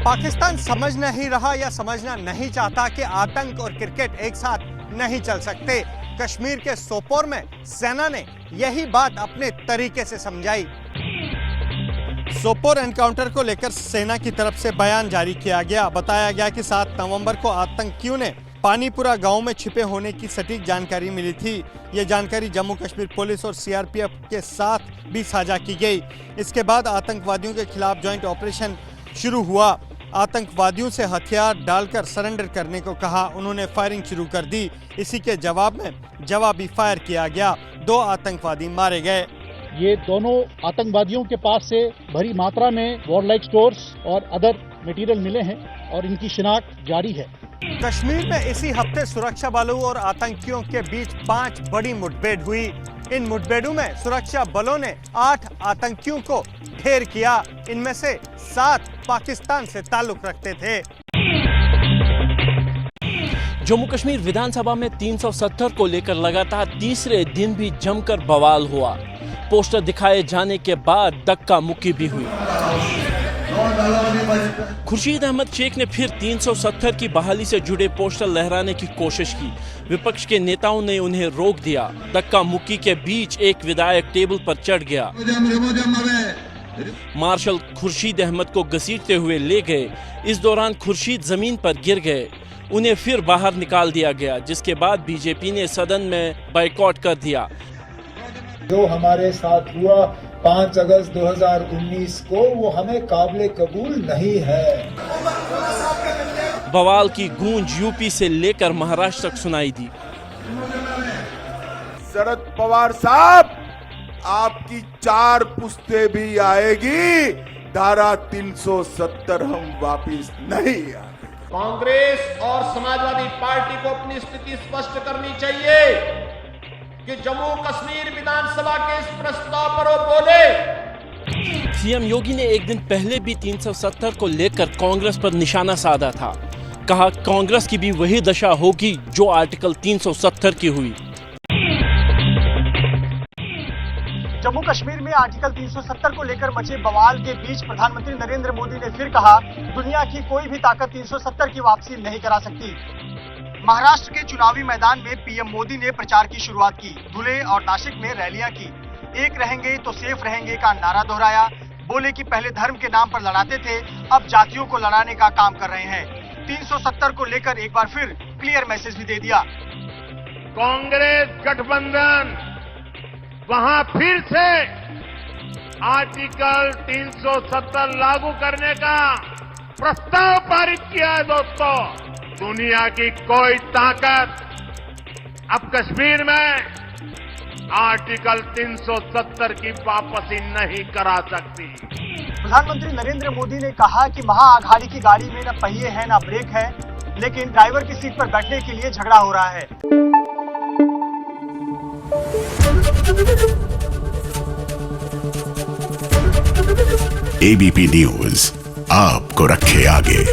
पाकिस्तान समझ नहीं रहा या समझना नहीं चाहता कि आतंक और क्रिकेट एक साथ नहीं चल सकते। कश्मीर के सोपोर में सेना ने यही बात अपने तरीके से समझाई। सोपोर एनकाउंटर को लेकर सेना की तरफ से बयान जारी किया गया। बताया गया कि 7 नवंबर को आतंकियों ने पानीपुरा गांव में छिपे होने की सटीक जानकारी मिली थी। यह जानकारी जम्मू कश्मीर पुलिस और सीआरपीएफ के साथ भी साझा की गई। इसके बाद आतंकवादियों के खिलाफ ज्वाइंट ऑपरेशन शुरू हुआ। आतंकवादियों से हथियार डालकर सरेंडर करने को कहा। उन्होंने फायरिंग शुरू कर दी। इसी के जवाब में जवाबी फायर किया गया। 2 आतंकवादी मारे गए। ये दोनों आतंकवादियों के पास से भरी मात्रा में वॉरलाइक स्टोर्स और अदर मटेरियल मिले हैं और इनकी शिनाख्त जारी है। कश्मीर में इसी हफ्ते सुरक्षा बलों और आतंकियों के बीच 5 बड़ी मुठभेड़ हुई। इन मुठभेड़ों में सुरक्षा बलों ने 8 आतंकियों को ढेर किया। इनमें से 7 पाकिस्तान से ताल्लुक रखते थे। जम्मू कश्मीर विधानसभा में 370 को लेकर लगातार तीसरे दिन भी जमकर बवाल हुआ। पोस्टर दिखाए जाने के बाद धक्का मुक्की भी हुई। खुर्शीद अहमद शेख ने फिर 370 की बहाली से जुड़े पोस्टर लहराने की कोशिश की। विपक्ष के नेताओं ने उन्हें रोक दिया। धक्का मुक्की के बीच एक विधायक टेबल पर चढ़ गया। मार्शल खुर्शीद अहमद को घसीटते हुए ले गए। इस दौरान खुर्शीद जमीन पर गिर गए। उन्हें फिर बाहर निकाल दिया गया, जिसके बाद बीजेपी ने सदन में बाइकआउट कर दिया। जो हमारे साथ हुआ 5 अगस्त 2019 को, वो हमें काबिल कबूल नहीं है। बवाल की गूंज यूपी से लेकर महाराष्ट्र तक सुनाई दी। शरद पवार साहब, आपकी 4 पुश्ते भी आएगी, धारा 370 हम वापिस नहीं आएंगे। कांग्रेस और समाजवादी पार्टी को अपनी स्थिति स्पष्ट करनी चाहिए कि जम्मू कश्मीर विधानसभा के इस प्रस्ताव पर वो बोले। सीएम योगी ने एक दिन पहले भी 370 को लेकर कांग्रेस पर निशाना साधा था। कहा कांग्रेस की भी वही दशा होगी जो आर्टिकल 370 की हुई। जम्मू कश्मीर में आर्टिकल 370 को लेकर मचे बवाल के बीच प्रधानमंत्री नरेंद्र मोदी ने फिर कहा, दुनिया की कोई भी ताकत 370 की वापसी नहीं करा सकती। महाराष्ट्र के चुनावी मैदान में पीएम मोदी ने प्रचार की शुरुआत की। धुले और नासिक में रैलियां की। एक रहेंगे तो सेफ रहेंगे का नारा दोहराया। बोले कि पहले धर्म के नाम पर लड़ाते थे, अब जातियों को लड़ाने का काम कर रहे हैं। 370 को लेकर एक बार फिर क्लियर मैसेज भी दे दिया। कांग्रेस गठबंधन वहां फिर से आर्टिकल 370 लागू करने का प्रस्ताव पारित किया है। दोस्तों, दुनिया की कोई ताकत अब कश्मीर में आर्टिकल 370 की वापसी नहीं करा सकती। प्रधानमंत्री नरेंद्र मोदी ने कहा कि महाआघाड़ी की गाड़ी में न पहिए हैं न ब्रेक है, लेकिन ड्राइवर की सीट पर बैठने के लिए झगड़ा हो रहा है। एबीपी न्यूज आपको रखे आगे।